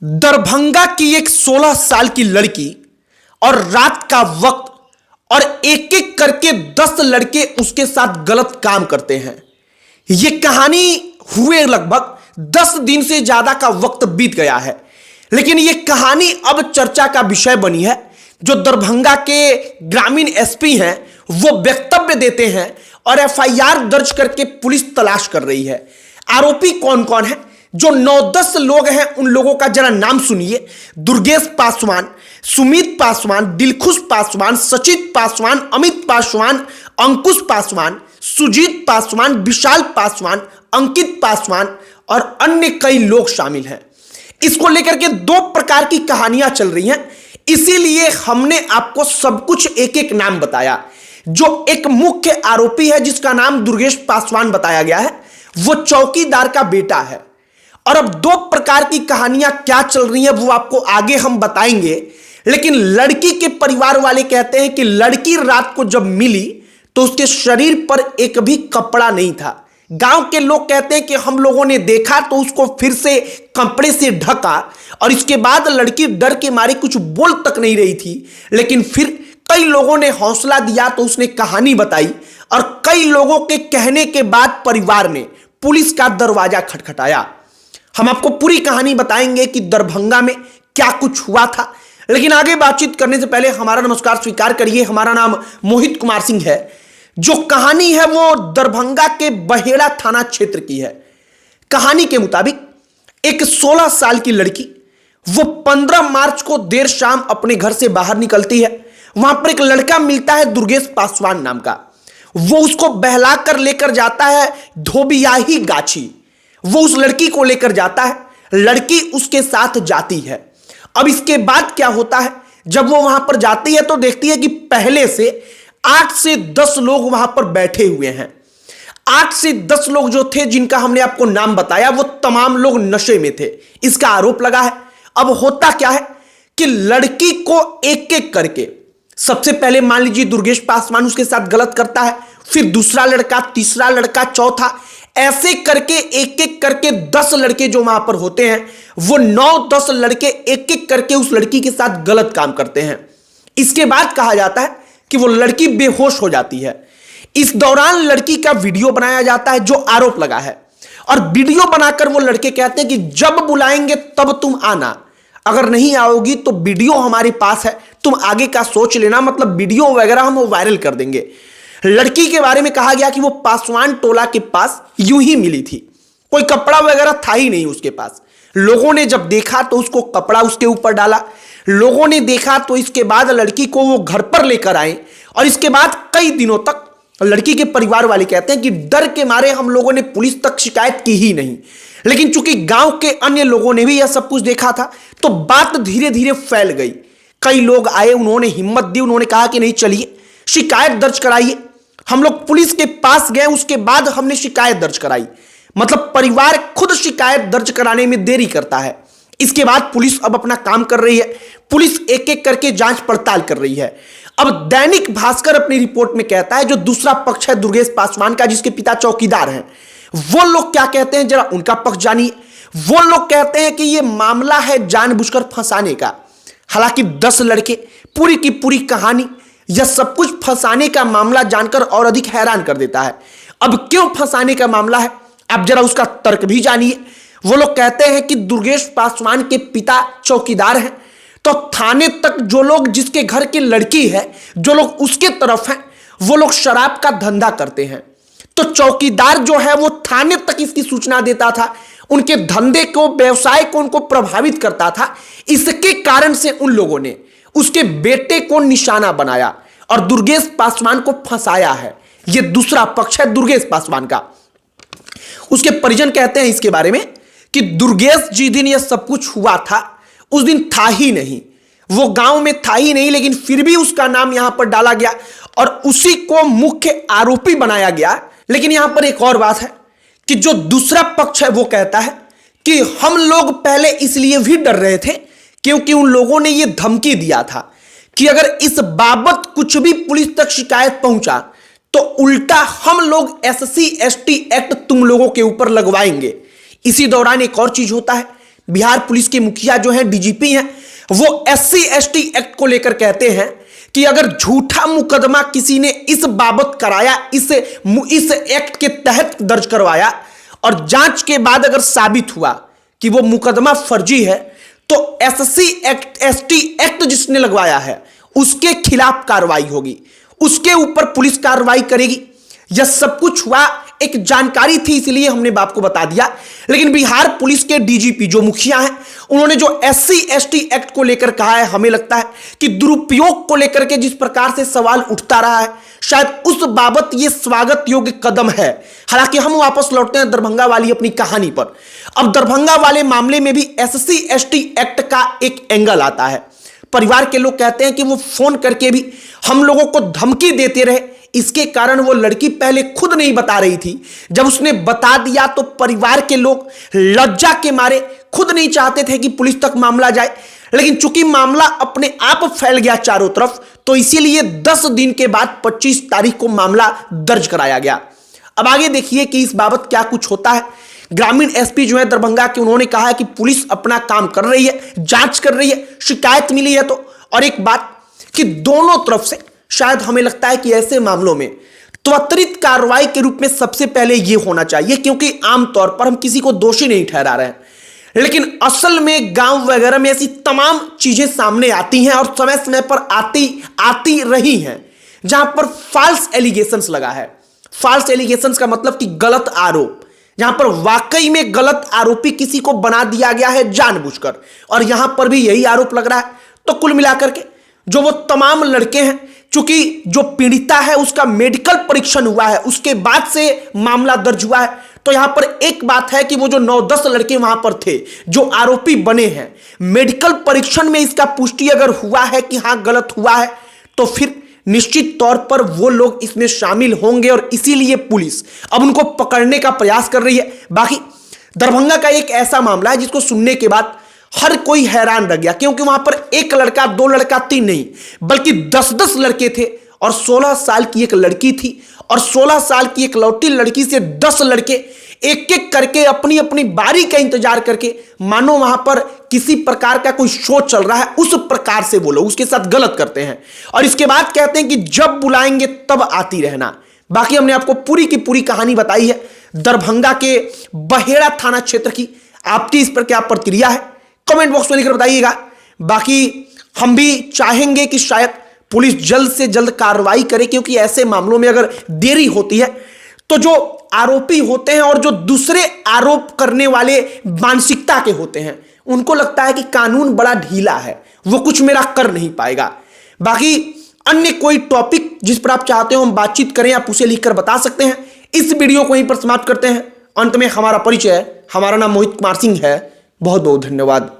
दरभंगा की एक 16 साल की लड़की और रात का वक्त और एक एक करके 10 लड़के उसके साथ गलत काम करते हैं। यह कहानी हुए लगभग 10 दिन से ज्यादा का वक्त बीत गया है, लेकिन यह कहानी अब चर्चा का विषय बनी है। जो दरभंगा के ग्रामीण एसपी हैं वो वक्तव्य देते हैं और एफआईआर दर्ज करके पुलिस तलाश कर रही है। आरोपी कौन कौन है? जो 9-10 लोग हैं उन लोगों का जरा नाम सुनिए। दुर्गेश पासवान, सुमित पासवान, दिलखुश पासवान, सचित पासवान, अमित पासवान, अंकुश पासवान, सुजीत पासवान, विशाल पासवान, अंकित पासवान और अन्य कई लोग शामिल हैं। इसको लेकर के 2 प्रकार की कहानियां चल रही हैं, इसीलिए हमने आपको सब कुछ एक एक नाम बताया। जो एक मुख्य आरोपी है जिसका नाम दुर्गेश पासवान बताया गया है, वो चौकीदार का बेटा है। और अब 2 प्रकार की कहानियां क्या चल रही हैं वो आपको आगे हम बताएंगे। लेकिन लड़की के परिवार वाले कहते हैं कि लड़की रात को जब मिली तो उसके शरीर पर एक भी कपड़ा नहीं था। गांव के लोग कहते हैं कि हम लोगों ने देखा तो उसको फिर से कपड़े से ढका और इसके बाद लड़की डर के मारे कुछ बोल तक नहीं रही थी। लेकिन फिर कई लोगों ने हौसला दिया तो उसने कहानी बताई और कई लोगों के कहने के बाद परिवार ने पुलिस का दरवाजा खटखटाया। हम आपको पूरी कहानी बताएंगे कि दरभंगा में क्या कुछ हुआ था। लेकिन आगे बातचीत करने से पहले हमारा नमस्कार स्वीकार करिए। हमारा नाम मोहित कुमार सिंह है। जो कहानी है वो दरभंगा के बहेड़ा थाना क्षेत्र की है। कहानी के मुताबिक एक 16 साल की लड़की वो 15 मार्च को देर शाम अपने घर से बाहर निकलती है। वहां पर एक लड़का मिलता है दुर्गेश पासवान नाम का। वो उसको बहलाकर लेकर जाता है धोबियाही गाछी। वो उस लड़की को लेकर जाता है, लड़की उसके साथ जाती है। अब इसके बाद क्या होता है, जब वो वहां पर जाती है तो देखती है कि पहले से 8 से 10 लोग वहां पर बैठे हुए हैं। 8 से 10 लोग जो थे जिनका हमने आपको नाम बताया वो तमाम लोग नशे में थे, इसका आरोप लगा है। अब होता क्या है कि लड़की को एक एक करके, सबसे पहले मान लीजिए दुर्गेश पासवान उसके साथ गलत करता है, फिर दूसरा लड़का, तीसरा लड़का, चौथा, ऐसे करके एक एक करके 10 लड़के जो वहां पर होते हैं वो 9-10 लड़के एक एक करके उस लड़की के साथ गलत काम करते हैं। इसके बाद कहा जाता है कि वो लड़की बेहोश हो जाती है। इस दौरान लड़की का वीडियो बनाया जाता है जो आरोप लगा है, और वीडियो बनाकर वो लड़के कहते हैं कि जब बुलाएंगे तब तुम आना, अगर नहीं आओगी तो वीडियो हमारे पास है, तुम आगे का सोच लेना, मतलब वीडियो वगैरह हम वायरल कर देंगे। लड़की के बारे में कहा गया कि वो पासवान टोला के पास यूं ही मिली थी, कोई कपड़ा वगैरह था ही नहीं उसके पास। लोगों ने जब देखा तो उसको कपड़ा उसके ऊपर डाला। लोगों ने देखा तो इसके बाद लड़की को वो घर पर लेकर आए और इसके बाद कई दिनों तक लड़की के परिवार वाले कहते हैं कि डर के मारे हम लोगों ने पुलिस तक शिकायत की ही नहीं। लेकिन चूंकि गांव के अन्य लोगों ने भी यह सब कुछ देखा था तो बात धीरे धीरे फैल गई। कई लोग आए, उन्होंने हिम्मत दी, उन्होंने कहा कि नहीं चलिए शिकायत दर्ज कराइए। हम लोग पुलिस के पास गए, उसके बाद हमने शिकायत दर्ज कराई। मतलब परिवार खुद शिकायत दर्ज कराने में देरी करता है। इसके बाद पुलिस अब अपना काम कर रही है। पुलिस एक एक करके जांच पड़ताल कर रही है। अब दैनिक भास्कर अपनी रिपोर्ट में कहता है, जो दूसरा पक्ष है दुर्गेश पासवान का जिसके पिता चौकीदार हैं, वो लोग क्या कहते हैं जरा उनका पक्ष जानिए। वो लोग कहते हैं कि यह मामला है जानबूझकर फंसाने का। हालांकि 10 लड़के, पूरी की पूरी कहानी, यह सब कुछ फंसाने का मामला जानकर और अधिक हैरान कर देता है। अब क्यों फंसाने का मामला है, आप जरा उसका तर्क भी जानिए। वो लोग कहते हैं कि दुर्गेश पासवान के पिता चौकीदार हैं, तो थाने तक जो लोग, जिसके घर की लड़की है, जो लोग उसके तरफ हैं, वो लोग शराब का धंधा करते हैं। तो चौकीदार जो है वो थाने तक इसकी सूचना देता था, उनके धंधे को, व्यवसाय को उनको प्रभावित करता था। इसके कारण से उन लोगों ने उसके बेटे को निशाना बनाया और दुर्गेश पासवान को फंसाया है। यह दूसरा पक्ष है दुर्गेश पासवान का। उसके परिजन कहते हैं इसके बारे में कि दुर्गेश जिस दिन यह सब कुछ हुआ था उस दिन था ही नहीं, वो गांव में था ही नहीं, लेकिन फिर भी उसका नाम यहां पर डाला गया और उसी को मुख्य आरोपी बनाया गया। लेकिन यहां पर एक और बात है कि जो दूसरा पक्ष है वो कहता है कि हम लोग पहले इसलिए भी डर रहे थे क्योंकि उन लोगों ने यह धमकी दिया था कि अगर इस बाबत कुछ भी पुलिस तक शिकायत पहुंचा तो उल्टा हम लोग SC ST एक्ट तुम लोगों के ऊपर लगवाएंगे। इसी दौरान एक और चीज होता है, बिहार पुलिस के मुखिया जो हैं, डीजीपी हैं, वो SC ST एक्ट को लेकर कहते हैं कि अगर झूठा मुकदमा किसी ने इस बाबत कराया, इस एक्ट के तहत दर्ज करवाया और जांच के बाद अगर साबित हुआ कि वो मुकदमा फर्जी है, तो SC ST एक्ट जिसने लगवाया है उसके खिलाफ कार्रवाई होगी, उसके ऊपर पुलिस कार्रवाई करेगी। यह सब कुछ हुआ, एक जानकारी थी इसलिए हमने आपको बता दिया। लेकिन बिहार पुलिस के डीजीपी जो मुखिया हैं, उन्होंने जो SC ST एक्ट को लेकर कहा है, हमें लगता है कि दुरुपयोग को लेकर के जिस प्रकार से सवाल उठता रहा है, शायद उस बाबत यह स्वागत योग्य कदम है। हालांकि हम वापस लौटते हैं दरभंगा वाली अपनी कहानी पर। अब दरभंगा वाले मामले में भी SC ST एक्ट का एक एंगल आता है। परिवार के लोग कहते हैं कि वो फोन करके भी हम लोगों को धमकी देते रहे, इसके कारण वो लड़की पहले खुद नहीं बता रही थी। जब उसने बता दिया तो परिवार के लोग लज्जा के मारे खुद नहीं चाहते थे कि पुलिस तक मामला जाए, लेकिन चूंकि मामला अपने आप फैल गया चारों तरफ, तो इसीलिए 10 दिन के बाद 25 तारीख को मामला दर्ज कराया गया। अब आगे देखिए कि इस बाबत क्या कुछ होता है। ग्रामीण एसपी जो है दरभंगा के, उन्होंने कहा है कि पुलिस अपना काम कर रही है, जांच कर रही है, शिकायत मिली है तो। और एक बात कि दोनों तरफ से शायद हमें लगता है कि ऐसे मामलों में त्वरित कार्रवाई के रूप में सबसे पहले यह होना चाहिए, क्योंकि आमतौर पर हम किसी को दोषी नहीं ठहरा रहे हैं, लेकिन असल में गांव वगैरह में ऐसी तमाम चीजें सामने आती हैं और समय समय पर आती रही हैं जहां पर फॉल्स एलिगेशंस लगा है। फॉल्स एलिगेशंस का मतलब कि गलत आरोप, जहां पर वाकई में गलत आरोपी किसी को बना दिया गया है जानबूझकर, और यहां पर भी यही आरोप लग रहा है। तो कुल मिलाकर के जो वो तमाम लड़के हैं, चूंकि जो पीड़िता है उसका मेडिकल परीक्षण हुआ है, उसके बाद से मामला दर्ज हुआ है, तो यहां पर एक बात है कि वो जो 9-10 लड़के वहां पर थे जो आरोपी बने हैं, मेडिकल परीक्षण में इसका पुष्टि अगर हुआ है कि हां गलत हुआ है, तो फिर निश्चित तौर पर वो लोग इसमें शामिल होंगे और इसीलिए पुलिस अब उनको पकड़ने का प्रयास कर रही है। बाकी दरभंगा का एक ऐसा मामला है जिसको सुनने के बाद हर कोई हैरान रह गया, क्योंकि वहां पर एक लड़का, 2 लड़का, 3 नहीं बल्कि 10-10 लड़के थे और 16 साल की एक लड़की थी, और 16 साल की एक लौटी लड़की से 10 लड़के एक एक करके अपनी अपनी बारी का इंतजार करके, मानो वहां पर किसी प्रकार का कोई शो चल रहा है, उस प्रकार से वो लोग उसके साथ गलत करते हैं और इसके बाद कहते हैं कि जब बुलाएंगे तब आती रहना। बाकी हमने आपको पूरी की पूरी कहानी बताई है दरभंगा के बहेड़ा थाना क्षेत्र की। आपकी इस पर क्या प्रतिक्रिया है कमेंट बॉक्स में लिखकर बताइएगा। बाकी हम भी चाहेंगे कि शायद पुलिस जल्द से जल्द कार्रवाई करे, क्योंकि ऐसे मामलों में अगर देरी होती है तो जो आरोपी होते हैं और जो दूसरे आरोप करने वाले मानसिकता के होते हैं, उनको लगता है कि कानून बड़ा ढीला है, वो कुछ मेरा कर नहीं पाएगा। बाकी अन्य कोई टॉपिक जिस पर आप चाहते हो हम बातचीत करें, आप उसे लिखकर बता सकते हैं। इस वीडियो को यहीं पर समाप्त करते हैं। अंत में हमारा परिचय, हमारा नाम मोहित कुमार सिंह है। बहुत बहुत धन्यवाद।